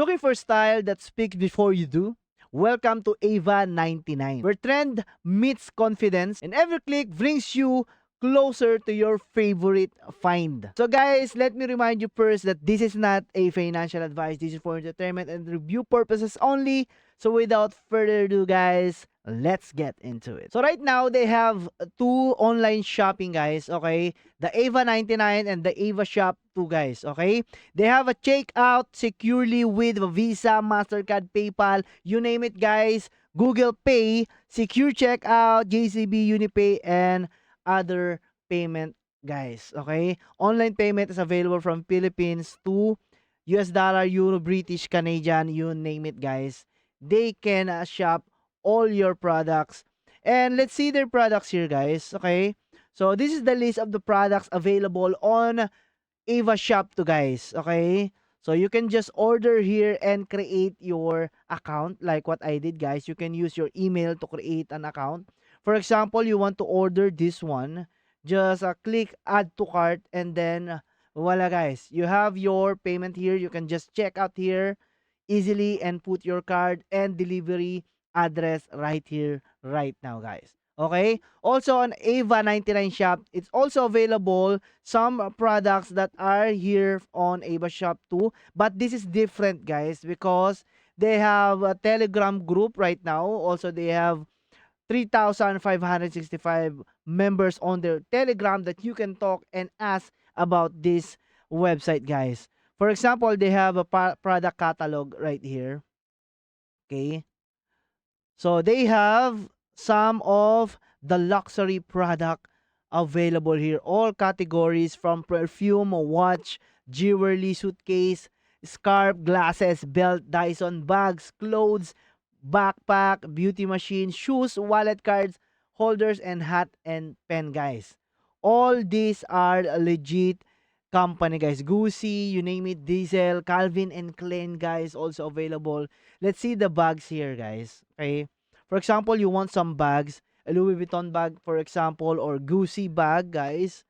Looking for style that speaks before you do? Welcome to Ava 99, where trend meets confidence and every click brings you closer to your favorite find. So guys, let me remind you first that this is not a financial advice. This is for entertainment and review purposes only. So without further ado guys, let's get into it. So right now they have two online shopping guys, okay? The Ava 99 and the Ava Shop 2 guys, okay? They have a checkout securely with Visa, MasterCard, PayPal, you name it guys. Google Pay, secure checkout, JCB, Unipay, and other payment guys, okay? Online payment is available from Philippines to US dollar, Euro, British, Canadian, you name it guys. They can shop all your products. And let's see their products here guys, okay? So this is the list of the products available on Ava Shop to guys, okay? So you can just order here and create your account like what I did guys. You can use your email to create an account. For example, you want to order this one, just click add to cart and then voila guys. You have your payment here. You can just check out here easily and put your card and delivery address right here right now guys. Okay? Also on Ava 99 shop, it's also available some products that are here on Ava shop too, but this is different guys because they have a Telegram group right now. Also they have 3,565 members on their Telegram that you can talk and ask about this website guys. For example, they have a product catalog right here. Okay? So they have some of the luxury product available here. All categories from perfume, watch, jewelry, suitcase, scarf, glasses, belt, Dyson, bags, clothes, backpack, beauty machine, shoes, wallet, cards, holders, and hat and pen, guys. All these are legit company, guys. Gucci, you name it, Diesel, Calvin and Klein, guys, also available. Let's see the bags here, guys. Okay. For example, you want some bags, a Louis Vuitton bag, for example, or Gucci bag, guys.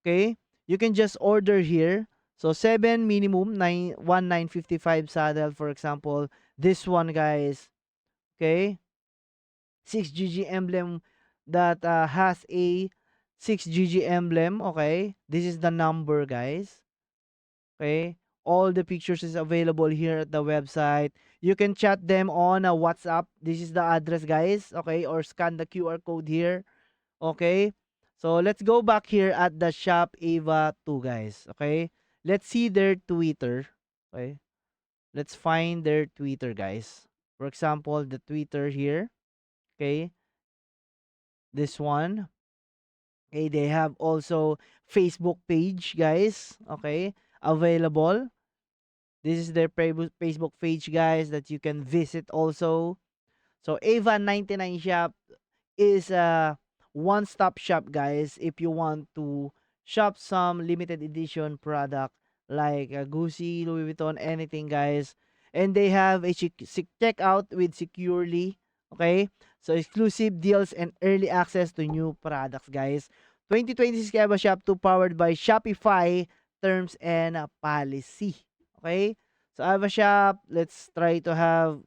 Okay. You can just order here. So 7 minimum, 9,1,955 saddle, for example. This one, guys. Okay. 6GG emblem that has a 6GG emblem. Okay. This is the number, guys. Okay. All the pictures is available here at the website. You can chat them on WhatsApp. This is the address, guys. Okay. Or scan the QR code here. Okay. So let's go back here at the shop Ava 2, guys. Okay. Let's see their Twitter. Okay. Let's find their Twitter, guys. For example, the Twitter here. Okay. This one. Okay. They have also Facebook page, guys. Okay. Available. This is their Facebook page, guys, that you can visit also. So Ava 99 shop is a one-stop shop, guys, if you want to shop some limited edition product like Gucci, Louis Vuitton, anything, guys. And they have a checkout with securely, okay? So exclusive deals and early access to new products, guys. 2026 Ava Shop 2 powered by Shopify terms and policy. Okay? So Ava Shop, let's try to have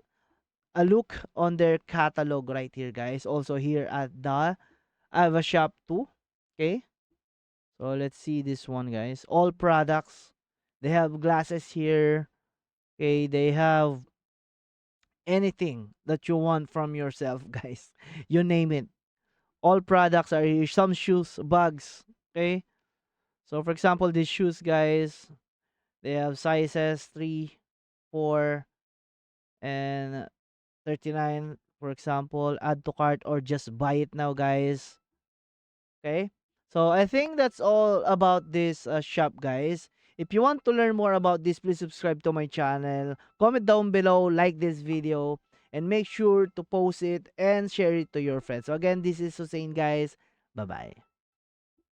a look on their catalog right here, guys. Also here at the Ava Shop 2. Okay? So let's see this one, guys. All products. They have glasses here. Okay, they have anything that you want from yourself, guys. You name it. All products are here. Some shoes, bags. Okay? So for example, these shoes, guys, they have sizes 3, 4, and 39, for example. Add to cart or just buy it now, guys. Okay? So I think that's all about this shop, guys. If you want to learn more about this, please subscribe to my channel. Comment down below, like this video, and make sure to post it and share it to your friends. So again, this is Hussein, guys. Bye-bye.